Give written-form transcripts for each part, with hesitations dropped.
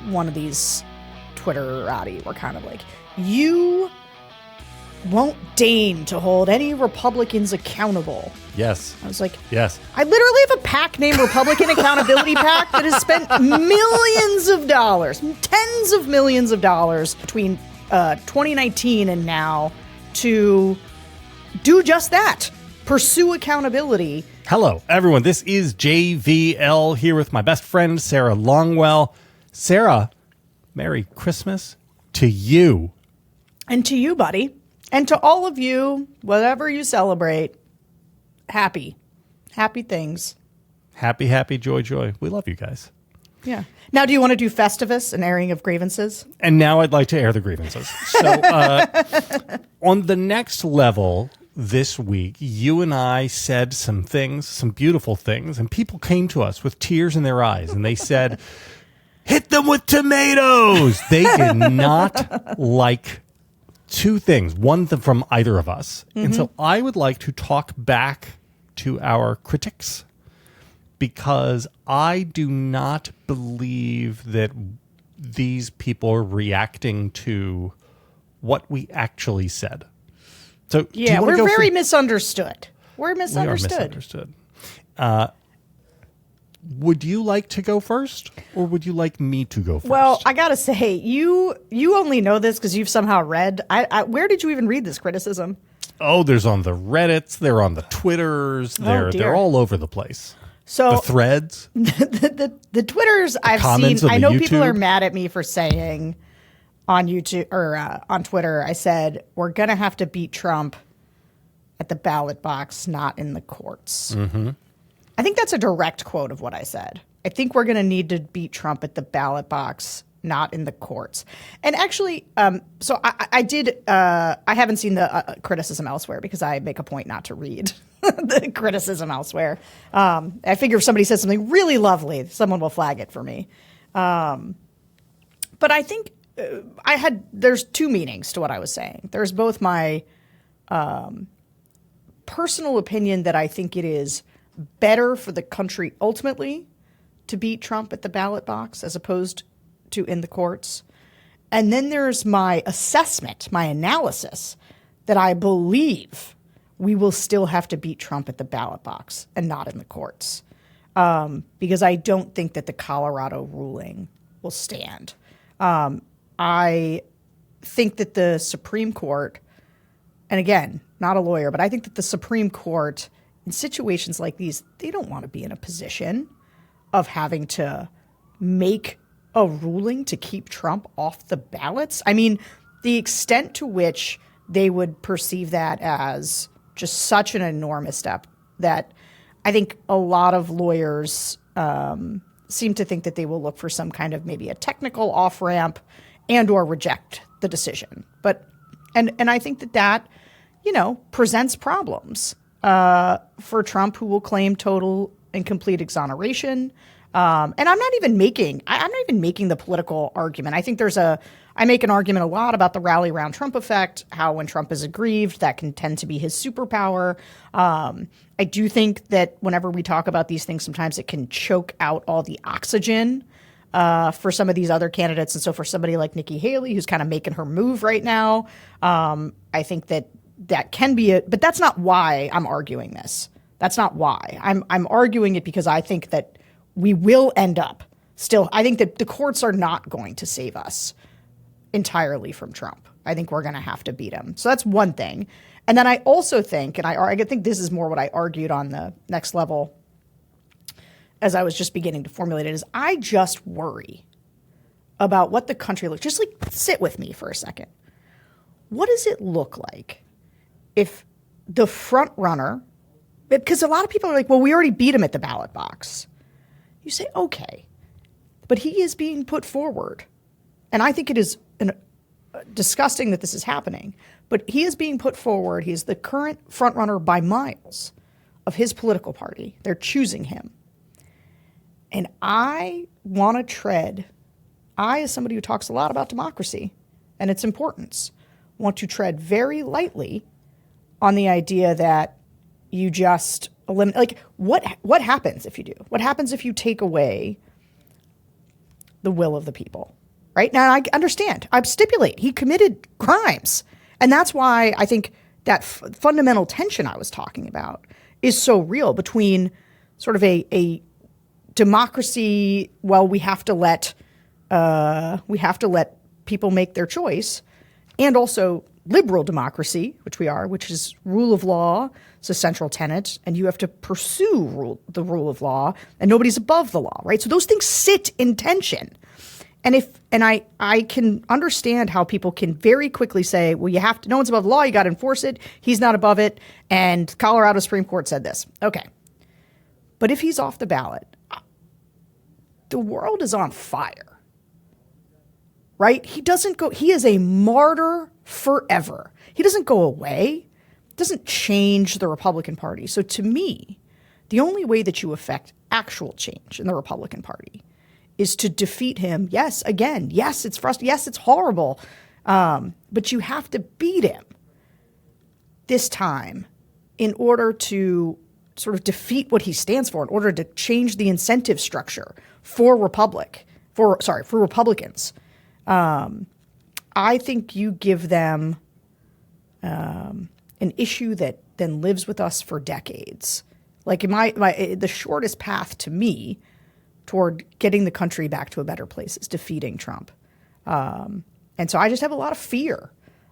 one of these Twitterati were kind of like, you won't deign to hold any Republicans accountable. Yes. I was like, yes. I literally have a PAC named Republican Accountability PAC that has spent millions of dollars, tens of millions of dollars between 2019 and now to do just that. Pursue accountability. Hello, everyone. This is JVL here with my best friend, Sarah Longwell. Sarah, Merry Christmas to you. And to you, buddy. And to all of you, whatever you celebrate, happy things. Happy, joy. We love you guys. Yeah. Now, do you want to do Festivus, an airing of grievances? And now I'd like to air the grievances. So on the next level this week, you and I said some things, some beautiful things, and people came to us with tears in their eyes, and they said, hit them with tomatoes. They did not like two things, one from either of us. Mm-hmm. And so I would like to talk back to our critics because I do not believe that these people are reacting to what we actually said. So yeah, we're very misunderstood. We're misunderstood. We are misunderstood. Would you like to go first, or would you like me to go first? Well, I gotta say, you only know this because you've somehow read. Where did you even read this criticism? Oh, there's on the Reddits, they're on the Twitters, they're all over the place. So the threads, the Twitters I've seen. I know people are mad at me for saying on YouTube or on Twitter. I said we're gonna have to beat Trump at the ballot box, not in the courts. Mm-hmm. I think that's a direct quote of what I said. I think we're going to need to beat Trump at the ballot box, not in the courts. And actually, so I did. I haven't seen the criticism elsewhere because I make a point not to read the criticism elsewhere. I figure if somebody says something really lovely, someone will flag it for me. But I think there's two meanings to what I was saying. There's both my personal opinion that I think it is better for the country ultimately to beat Trump at the ballot box as opposed to in the courts. And then there's my assessment, my analysis, that I believe we will still have to beat Trump at the ballot box and not in the courts. Because I don't think that the Colorado ruling will stand. I think that the Supreme Court, and again, not a lawyer, but I think that the Supreme Court in situations like these, they don't want to be in a position of having to make a ruling to keep Trump off the ballots. I mean, the extent to which they would perceive that as just such an enormous step that I think a lot of lawyers seem to think that they will look for some kind of maybe a technical off-ramp and or reject the decision. But and I think that presents problems for Trump, who will claim total and complete exoneration. And I'm not even making the political argument. I think I make an argument a lot about the rally around Trump effect, how when Trump is aggrieved, that can tend to be his superpower. I do think that whenever we talk about these things, sometimes it can choke out all the oxygen for some of these other candidates. And so for somebody like Nikki Haley, who's kind of making her move right now, I think that can be but that's not why I'm arguing this. That's not why. I'm arguing it because I think that we will end up still. I think that the courts are not going to save us entirely from Trump. I think we're going to have to beat him. So that's one thing. And then I also think, and I think this is more what I argued on the next level as I was just beginning to formulate it, is I just worry about what the country looks. Just like sit with me for a second. What does it look like if the front runner, because a lot of people are like, well, we already beat him at the ballot box. You say, okay, but he is being put forward. And I think it is disgusting that this is happening, but he is being put forward. He is the current front runner by miles of his political party. They're choosing him. And I want to tread, as somebody who talks a lot about democracy and its importance, want to tread very lightly on the idea that you just eliminate. Like, what happens if you do? What happens if you take away the will of the people. Right? Now, I understand. I stipulate he committed crimes. And that's why I think that fundamental tension I was talking about is so real between sort of a democracy, well, we have to let people make their choice, and also liberal democracy, which we are, which is rule of law. It's a central tenet, and you have to pursue the rule of law, and nobody's above the law, right? So those things sit in tension. And I can understand how people can very quickly say, well, you have to, no one's above the law, you got to enforce it. He's not above it. And Colorado Supreme Court said this. Okay. But if he's off the ballot, the world is on fire, right? He is a martyr forever. He doesn't go away, doesn't change the Republican Party. So to me, the only way that you affect actual change in the Republican Party is to defeat him. Yes, again, yes, it's frustrating. Yes, it's horrible. But you have to beat him this time in order to sort of defeat what he stands for, in order to change the incentive structure for Republicans. I think you give them an issue that then lives with us for decades. Like the shortest path to me toward getting the country back to a better place is defeating Trump. And so I just have a lot of fear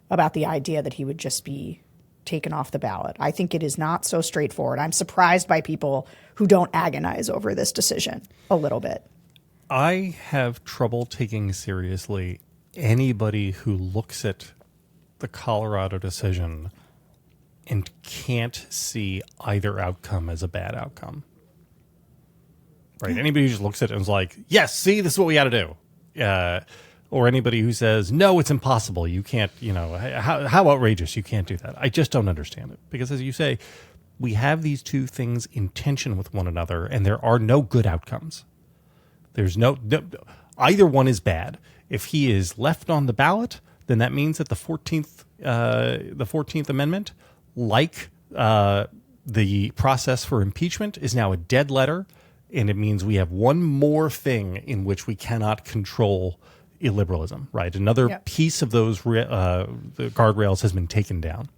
about the idea that he would just be taken off the ballot. I think it is not so straightforward. I'm surprised by people who don't agonize over this decision a little bit. I have trouble taking seriously anybody who looks at the Colorado decision and can't see either outcome as a bad outcome. Right? Anybody who just looks at it and is like, yes, see, this is what we got to do. Or anybody who says, no, it's impossible. You can't, how outrageous. You can't do that. I just don't understand it. Because as you say, we have these two things in tension with one another, and there are no good outcomes. There's no either one is bad. If he is left on the ballot, then that means that the 14th Amendment, like the process for impeachment, is now a dead letter. And it means we have one more thing in which we cannot control illiberalism, right? Another piece of those the guardrails has been taken down.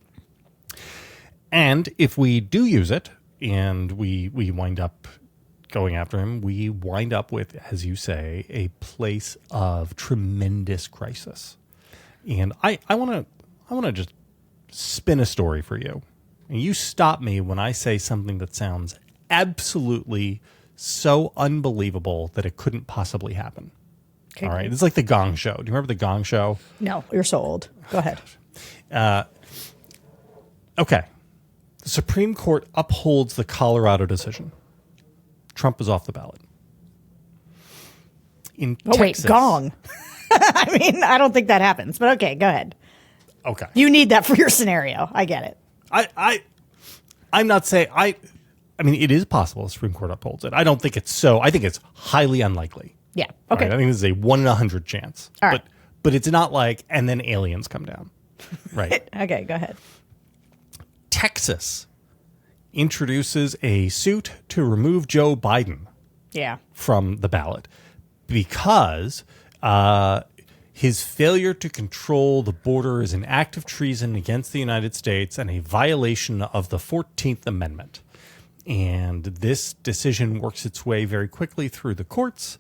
And if we do use it and we wind up going after him, we wind up with, as you say, a place of tremendous crisis. And I want to just spin a story for you. And you stop me when I say something that sounds absolutely so unbelievable that it couldn't possibly happen. Okay. All right. It's like the Gong Show. Do you remember the Gong Show? No, you're so old. Go ahead. Okay. The Supreme Court upholds the Colorado decision. Trump is off the ballot. In Texas, wait, gong. I mean, I don't think that happens, but okay, go ahead. Okay. You need that for your scenario. I get it. I'm not saying I mean, it is possible the Supreme Court upholds it. I don't think it's so. I think it's highly unlikely. Yeah. Okay. Right? I think this is a 1 in 100 chance. All right. But it's not like, and then aliens come down. Right. Okay, go ahead. Texas introduces a suit to remove Joe Biden from the ballot because his failure to control the border is an act of treason against the United States and a violation of the 14th Amendment. And this decision works its way very quickly through the courts.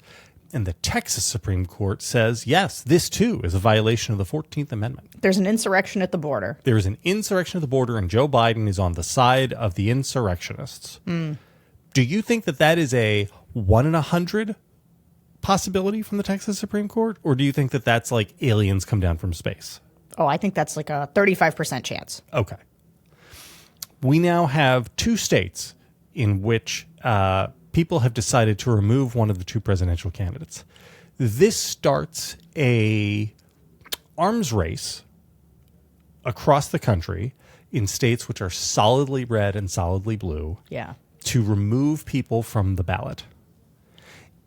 And the Texas Supreme Court says, yes, this too is a violation of the 14th Amendment. There's an insurrection at the border. There is an insurrection at the border, and Joe Biden is on the side of the insurrectionists. Do you think that that is a 1 in 100 possibility from the Texas Supreme Court? Or do you think that that's like aliens come down from space? Oh, I think that's like a 35% chance. Okay. We now have 2 states in which people have decided to remove one of the 2 presidential candidates. This starts a arms race across the country in states which are solidly red and solidly blue to remove people from the ballot.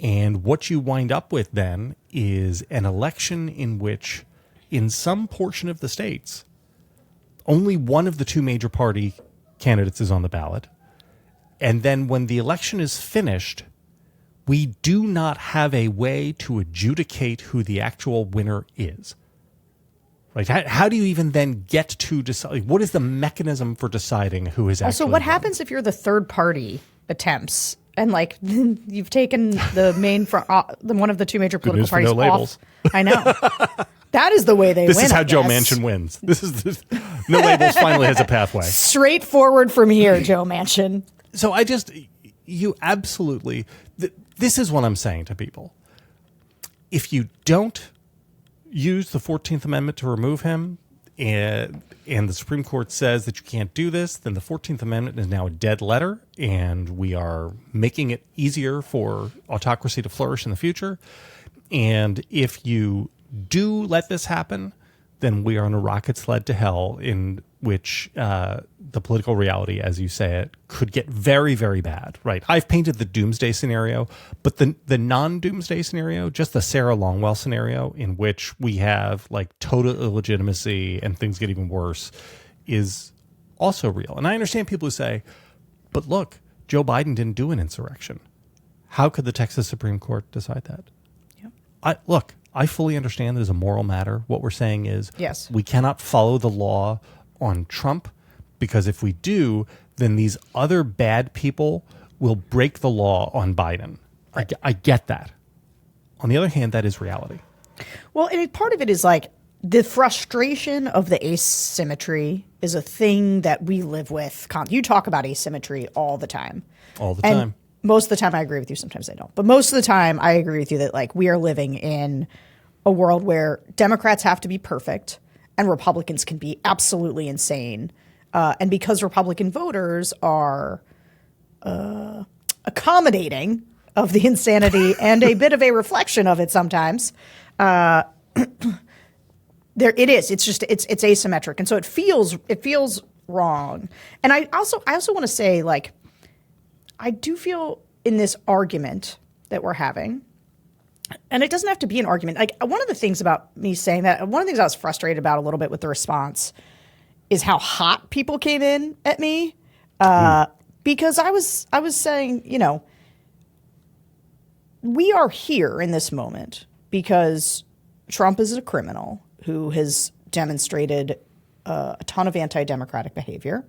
And what you wind up with then is an election in which, in some portion of the states, only one of the 2 major party candidates is on the ballot. And then when the election is finished, we do not have a way to adjudicate who the actual winner is. Right? How do you even then get to decide? What is the mechanism for deciding who is actually Also, what happens if you're the third party attempts and like you've taken the main one of the two major political news for parties no labels. off? I know. That is the way they win. This is how I Joe guess. Manchin wins. This is no labels finally has a pathway. Straightforward from here, Joe Manchin. So you absolutely, this is what I'm saying to people. If you don't use the 14th Amendment to remove him, and the Supreme Court says that you can't do this, then the 14th Amendment is now a dead letter, and we are making it easier for autocracy to flourish in the future. And if you do let this happen, then we are on a rocket sled to hell in which the political reality, as you say it, could get very, very bad, right? I've painted the doomsday scenario, but the non-doomsday scenario, just the Sarah Longwell scenario in which we have like total illegitimacy and things get even worse, is also real. And I understand people who say, but look, Joe Biden didn't do an insurrection. How could the Texas Supreme Court decide that? Yeah. I fully understand that as a moral matter. What we're saying is yes, we cannot follow the law on Trump, because if we do, then these other bad people will break the law on Biden. Right. I get that. On the other hand, that is reality. Well, and part of it is like the frustration of the asymmetry is a thing that we live with. You talk about asymmetry all the time. All the time. Most of the time I agree with you. Sometimes I don't. But most of the time I agree with you that like we are living in a world where Democrats have to be perfect and Republicans can be absolutely insane. And because Republican voters are accommodating of the insanity and a bit of a reflection of it sometimes, there it is. It's just it's asymmetric, and so it feels wrong. And I also want to say, like, I do feel in this argument that we're having, and it doesn't have to be an argument. Like, one of the things about me saying that, one of the things I was frustrated about a little bit with the response is how hot people came in at me, because I was saying, you know, we are here in this moment because Trump is a criminal who has demonstrated a ton of anti-democratic behavior.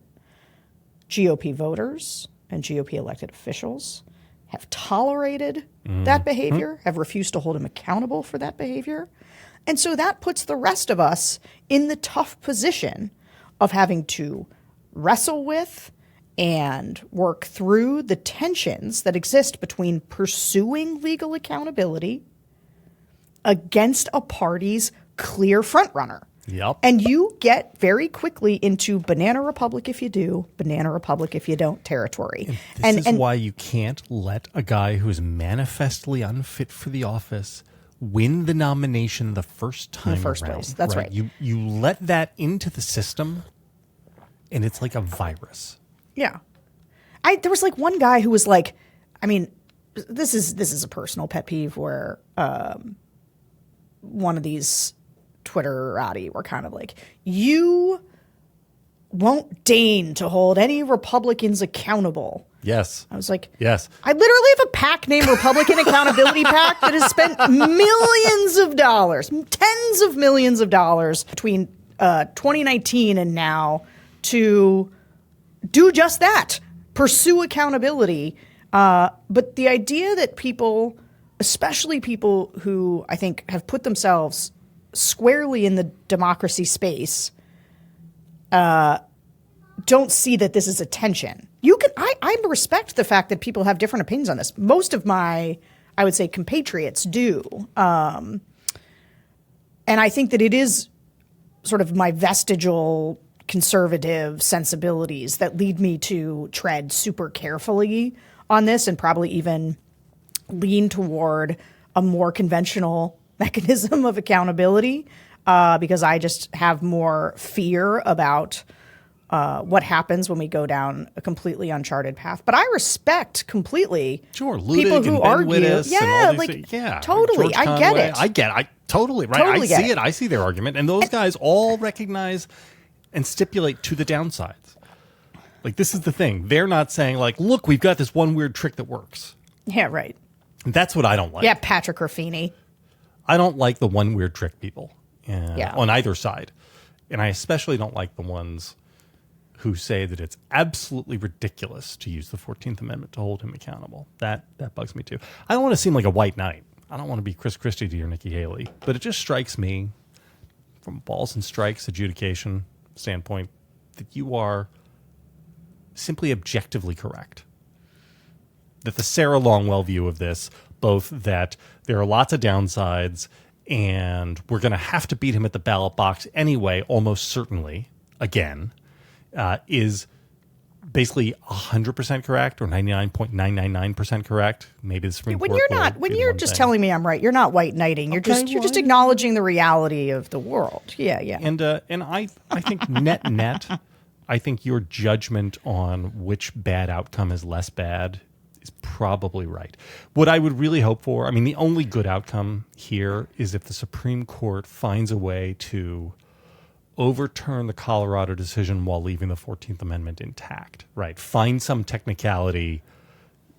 GOP voters and GOP elected officials have tolerated that behavior, have refused to hold him accountable for that behavior. And so that puts the rest of us in the tough position of having to wrestle with and work through the tensions that exist between pursuing legal accountability against a party's clear frontrunner. Yep. And you get very quickly into banana republic if you do, banana republic if you don't territory. And this is why you can't let a guy who's manifestly unfit for the office win the nomination the first time in the first around. place. That's right. You let that into the system, and it's like a virus. Yeah. There was like one guy who was like, I mean, this is a personal pet peeve where one of these Twitterati were kind of like, you won't deign to hold any Republicans accountable. Yes. I was like, yes. I literally have a PAC named Republican Accountability PAC that has spent millions of dollars, tens of millions of dollars between 2019 and now to do just that, pursue accountability. But the idea that people, especially people who I think have put themselves squarely in the democracy space, don't see that this is a tension. I respect the fact that people have different opinions on this. Most of my, I would say, compatriots do. And I think that it is sort of my vestigial conservative sensibilities that lead me to tread super carefully on this and probably even lean toward a more conventional mechanism of accountability, because I just have more fear about what happens when we go down a completely uncharted path. But I respect completely people who argue. Yeah, totally. George I Conway. get it. I totally, right. Totally I see it. I see their argument. And those guys all recognize and stipulate to the downsides. Like, this is the thing. They're not saying, like, look, we've got this one weird trick that works. Yeah, right. That's what I don't like. Yeah, Patrick Ruffini. I don't like the one weird trick people Yeah. on either side. And I especially don't like the ones who say that it's absolutely ridiculous to use the 14th Amendment to hold him accountable. That bugs me too. I don't want to seem like a white knight. I don't want to be Chris Christie to your Nikki Haley. But it just strikes me from balls and strikes adjudication standpoint that you are simply objectively correct. That the Sarah Longwell view of this, both that there are lots of downsides and we're going to have to beat him at the ballot box anyway, almost certainly, again, is basically 100% correct or 99.999% correct. Maybe the Supreme Court. When you're just telling me I'm right, you're not white knighting. You're just acknowledging the reality of the world. Yeah. And I think net, I think your judgment on which bad outcome is less bad is probably right. What I would really hope for, I mean, the only good outcome here is if the Supreme Court finds a way to overturn the Colorado decision while leaving the 14th Amendment intact, right? Find some technicality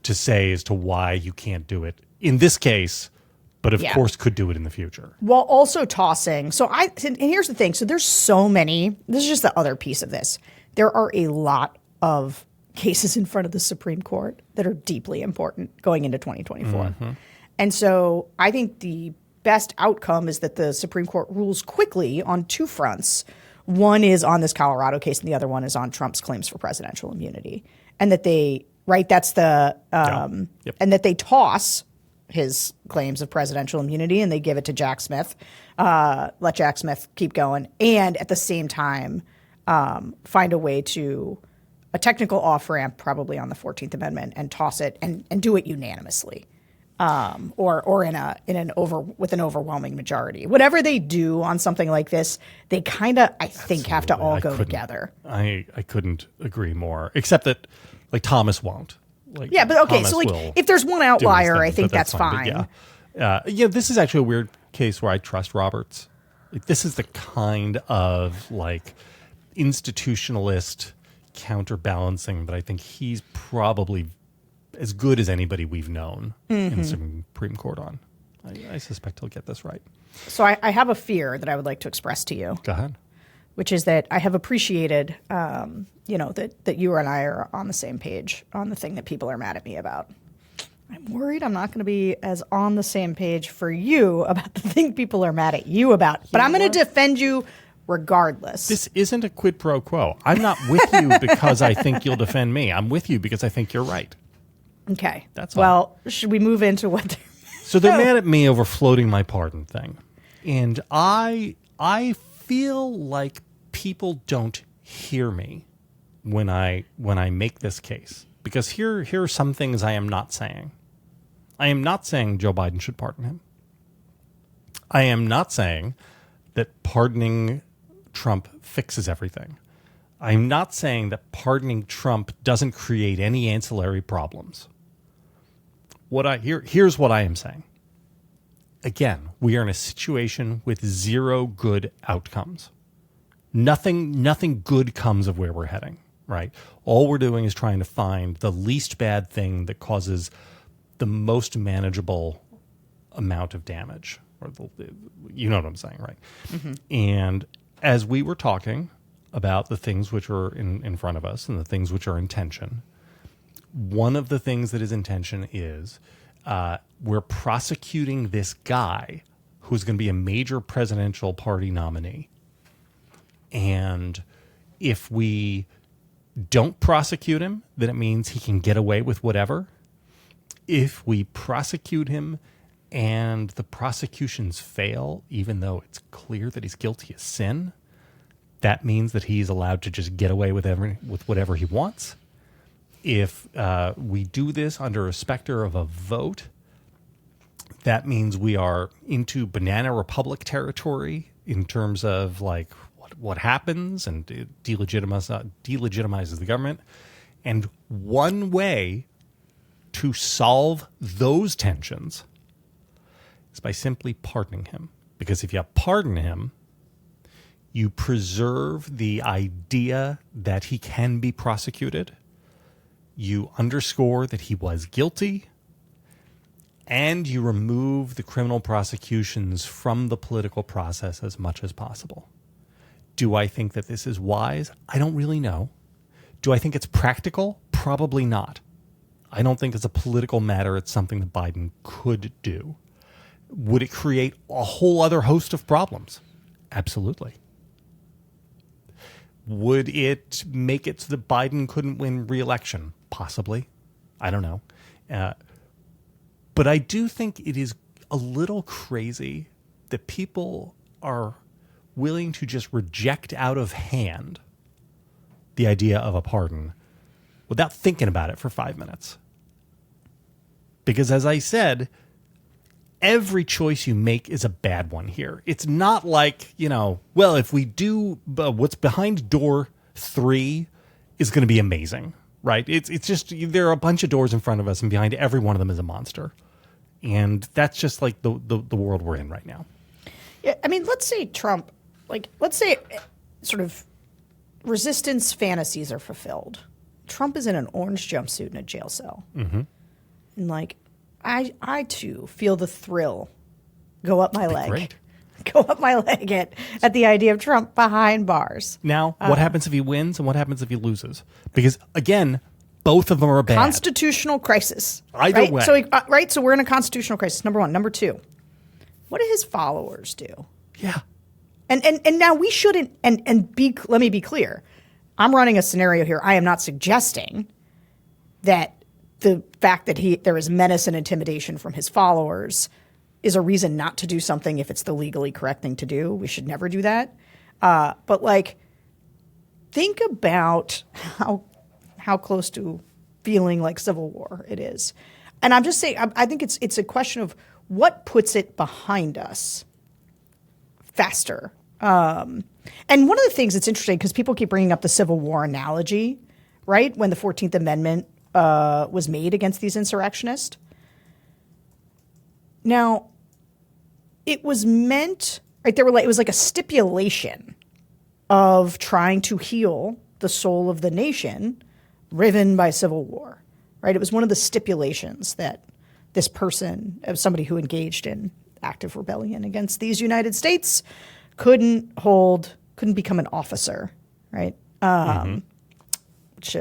to say as to why you can't do it in this case, but of course could do it in the future. While also tossing. And here's the thing. So there's so many. This is just the other piece of this. There are a lot of cases in front of the Supreme Court that are deeply important going into 2024. Mm-hmm. And so I think the best outcome is that the Supreme Court rules quickly on two fronts. One is on this Colorado case, and the other one is on Trump's claims for presidential immunity. And that they, that's the, and that they toss his claims of presidential immunity and they give it to Jack Smith, let Jack Smith keep going, and at the same time find a way to a technical off-ramp probably on the 14th Amendment and toss it and do it unanimously. Or with an overwhelming majority. Whatever they do on something like this, they kind of, I think, have to all go together. I couldn't agree more, except that like Thomas won't. Like, yeah, but okay, Thomas so like if there's one outlier, I think that's fine. This is actually a weird case where I trust Roberts. Like, this is the kind of like institutionalist counterbalancing that I think he's probably as good as anybody we've known in the Supreme Court on. I suspect he'll get this right. So I have a fear that I would like to express to you. Go ahead. Which is that I have appreciated, that you and I are on the same page on the thing that people are mad at me about. I'm worried I'm not going to be as on the same page for you about the thing people are mad at you about. But I'm going to defend you regardless. This isn't a quid pro quo. I'm not with you because I think you'll defend me. I'm with you because I think you're right. Okay. That's all. Well, should we move into what So they're mad at me over floating my pardon thing. And I feel like people don't hear me when I make this case. Because here are some things I am not saying. I am not saying Joe Biden should pardon him. I am not saying that pardoning Trump fixes everything. I'm not saying that pardoning Trump doesn't create any ancillary problems. Here's what I am saying. Again, we are in a situation with zero good outcomes. Nothing good comes of where we're heading, right? All we're doing is trying to find the least bad thing that causes the most manageable amount of damage. You know what I'm saying, right? Mm-hmm. And as we were talking about the things which are in front of us and the things which are in tension, one of the things that is in tension is we're prosecuting this guy who's going to be a major presidential party nominee. And if we don't prosecute him, then it means he can get away with whatever. If we prosecute him and the prosecutions fail, even though it's clear that he's guilty of sin, that means that he's allowed to just get away with whatever he wants. If we do this under a specter of a vote, that means we are into Banana Republic territory in terms of like what happens, and it delegitimizes the government. And one way to solve those tensions is by simply pardoning him. Because if you pardon him, you preserve the idea that he can be prosecuted. You underscore that he was guilty, and you remove the criminal prosecutions from the political process as much as possible. Do I think that this is wise? I don't really know. Do I think it's practical? Probably not. I don't think it's a political matter. It's something that Biden could do. Would it create a whole other host of problems? Absolutely. Would it make it so that Biden couldn't win re-election? Possibly. I don't know. But I do think it is a little crazy that people are willing to just reject out of hand the idea of a pardon without thinking about it for 5 minutes. Because as I said, every choice you make is a bad one here. It's not like, well, if we do what's behind door 3 is going to be amazing, right? It's just there are a bunch of doors in front of us, and behind every one of them is a monster. And that's just like the world we're in right now. Yeah, I mean, let's say Trump, let's say sort of resistance fantasies are fulfilled. Trump is in an orange jumpsuit in a jail cell. Mm-hmm. And I too feel the thrill go up my leg. Great. Go up my leg at the idea of Trump behind bars. Now, what happens if he wins and what happens if he loses? Because, again, both of them are bad. Constitutional crisis. Either way. So we're in a constitutional crisis, number one. Number two, what do his followers do? Yeah. And now we shouldn't, let me be clear. I'm running a scenario here. I am not suggesting that the fact that there is menace and intimidation from his followers is a reason not to do something if it's the legally correct thing to do. We should never do that. But think about how close to feeling like civil war it is. And I'm just saying, I think it's a question of what puts it behind us faster. And one of the things that's interesting, because people keep bringing up the Civil War analogy, right? When the 14th Amendment was made against these insurrectionists. Now, it was meant, right? It was like a stipulation of trying to heal the soul of the nation riven by civil war, right? It was one of the stipulations that this person, somebody who engaged in active rebellion against these United States, couldn't become an officer, right? Which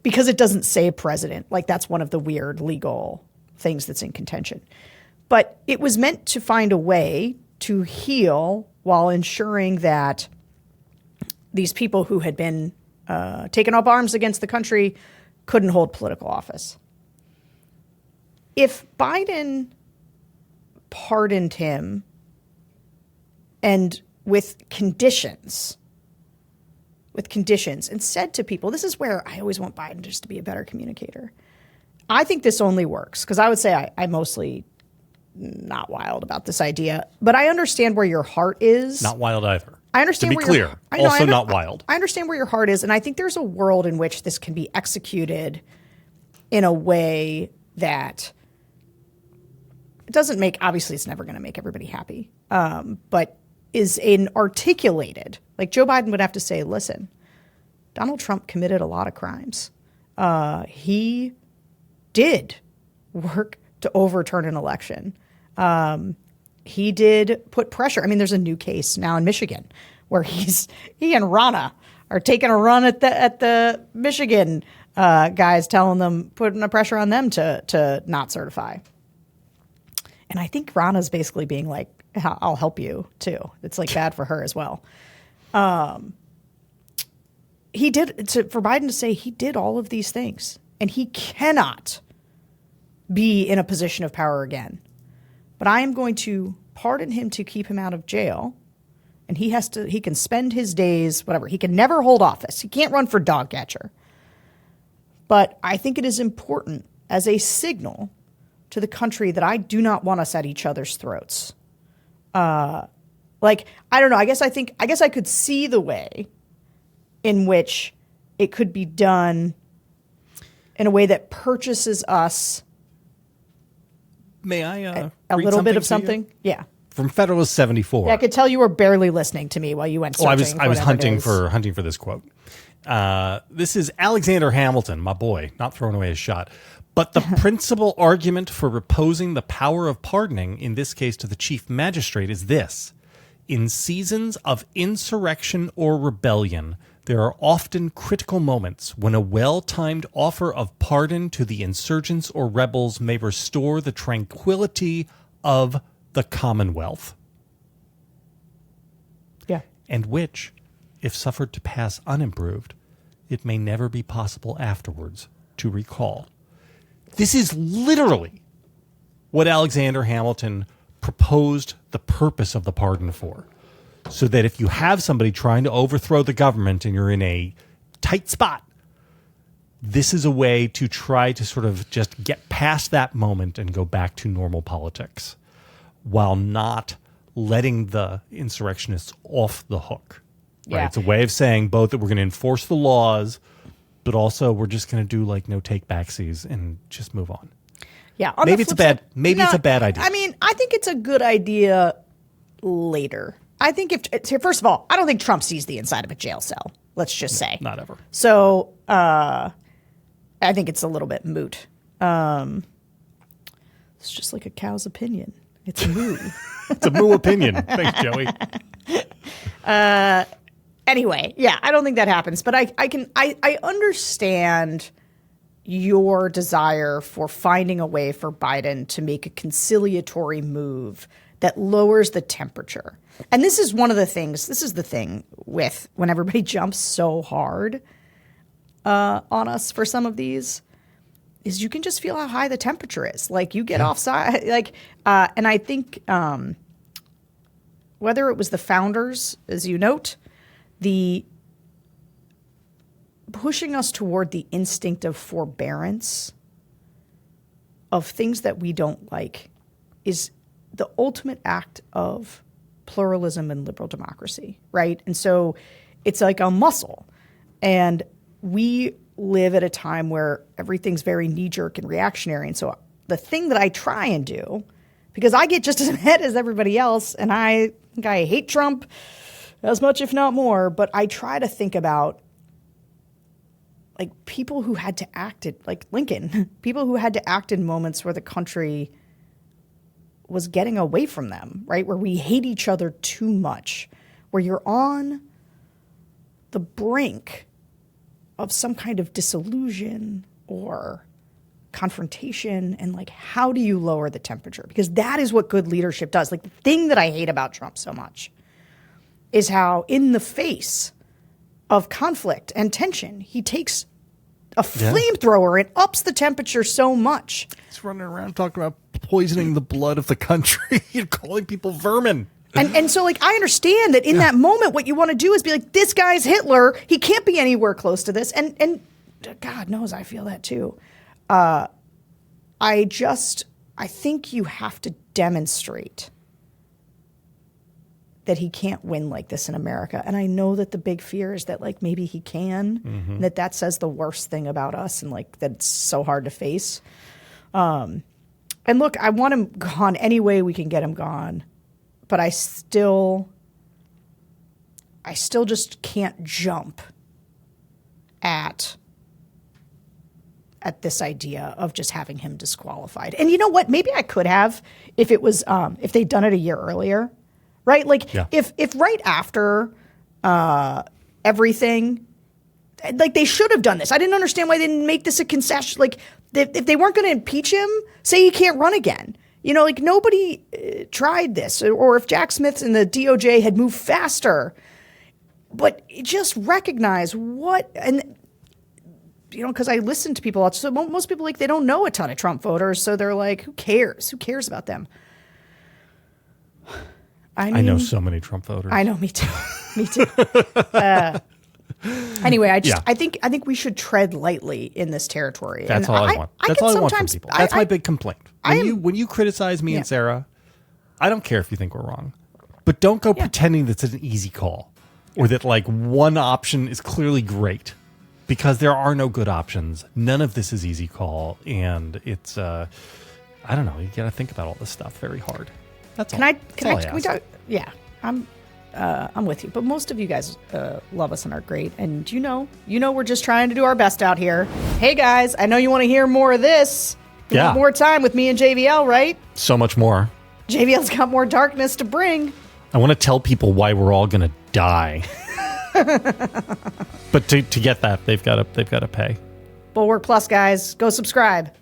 because it doesn't say president, that's one of the weird legal things that's in contention. But it was meant to find a way to heal while ensuring that these people who had been taken up arms against the country couldn't hold political office. If Biden pardoned him and with conditions, and said to people, this is where I always want Biden just to be a better communicator. I think this only works because I would say I'm mostly not wild about this idea, but I understand where your heart is. Not wild either. I understand. To be clear, also not wild. I understand where your heart is, and I think there's a world in which this can be executed in a way that it doesn't make. Obviously, it's never going to make everybody happy, but is articulated. Like Joe Biden would have to say, "Listen, Donald Trump committed a lot of crimes. He did work to overturn an election." He did put pressure. I mean, there's a new case now in Michigan where he and Rana are taking a run at the Michigan guys, putting a pressure on them to not certify. And I think Rana's basically being like, "I'll help you too." It's bad for her as well. He did for Biden to say he did all of these things, and he cannot be in a position of power again. But I am going to pardon him to keep him out of jail. And he can spend his days, whatever. He can never hold office. He can't run for dog catcher. But I think it is important as a signal to the country that I do not want us at each other's throats. I don't know. I guess I could see the way in which it could be done in a way that purchases us. May I a little bit of to something? you? Yeah. From Federalist 74. Yeah, I could tell you were barely listening to me while you went searching. I was hunting for this quote. This is Alexander Hamilton, my boy, not throwing away his shot. But the principal argument for opposing the power of pardoning, in this case to the chief magistrate, is this. In seasons of insurrection or rebellion, there are often critical moments when a well-timed offer of pardon to the insurgents or rebels may restore the tranquility of the Commonwealth. Yeah. And which, if suffered to pass unimproved, it may never be possible afterwards to recall. This is literally what Alexander Hamilton proposed the purpose of the pardon for. So that if you have somebody trying to overthrow the government and you're in a tight spot, this is a way to try to sort of just get past that moment and go back to normal politics while not letting the insurrectionists off the hook. Right? Yeah. It's a way of saying both that we're going to enforce the laws, but also we're just going to do like no take backsies and just move on. Yeah. Maybe it's a bad idea. I mean, I think it's a good idea later. I think first of all, I don't think Trump sees the inside of a jail cell. Let's just say. Not ever. So I think it's a little bit moot. It's just like a cow's opinion. It's a moo. It's a moo opinion. Thanks, Joey. Anyway, yeah, I don't think that happens. But I understand your desire for finding a way for Biden to make a conciliatory move that lowers the temperature. And this is one of the things, this is the thing with when everybody jumps so hard on us for some of these, is you can just feel how high the temperature is. Like you get offside, and I think whether it was the founders, as you note, the pushing us toward the instinct of forbearance of things that we don't like is the ultimate act of pluralism and liberal democracy, right? And so it's like a muscle. And we live at a time where everything's very knee-jerk and reactionary. And so the thing that I try and do, because I get just as mad as everybody else, and I think I hate Trump as much, if not more, but I try to think about like people who had to act like Lincoln, people who had to act in moments where the country was getting away from them, right? Where we hate each other too much, where you're on the brink of some kind of disillusion or confrontation. And like, how do you lower the temperature? Because that is what good leadership does. Like the thing that I hate about Trump so much is how in the face of conflict and tension, he takes a flamethrower and ups the temperature so much. He's running around talking about poisoning the blood of the country and calling people vermin. And so, like, I understand that in that moment, what you want to do is be like, this guy's Hitler. He can't be anywhere close to this. And God knows I feel that too. I think you have to demonstrate that he can't win like this in America. And I know that the big fear is that like maybe he can, and that says the worst thing about us and like that it's so hard to face. And look, I want him gone any way we can get him gone, but I still just can't jump at this idea of just having him disqualified. And you know what? Maybe I could have if it was if they'd done it a year earlier. Right? Like if right after everything, like they should have done this. I didn't understand why they didn't make this a concession. Like if they weren't going to impeach him, say he can't run again. You know, like nobody tried this. Or if Jack Smith and the DOJ had moved faster. But just recognize what, and you know, because I listen to people, so most people, like, they don't know a ton of Trump voters. So they're like, who cares? Who cares about them? I know so many Trump voters. I know, me too. Me too. Anyway, I think we should tread lightly in this territory. That's all I want. That's all I want from people. That's my big complaint. When you criticize me and Sarah, I don't care if you think we're wrong, but don't go pretending that it's an easy call or that like one option is clearly great, because there are no good options. None of this is easy call, and it's I don't know. You got to think about all this stuff very hard. That's all. Can we talk? Yeah, I'm with you. But most of you guys love us and are great. And you know, we're just trying to do our best out here. Hey guys, I know you want to hear more of this. You want more time with me and JVL, right? So much more. JVL's got more darkness to bring. I want to tell people why we're all going to die. But to get that, they've got to pay. Bulwark Plus, guys, go subscribe.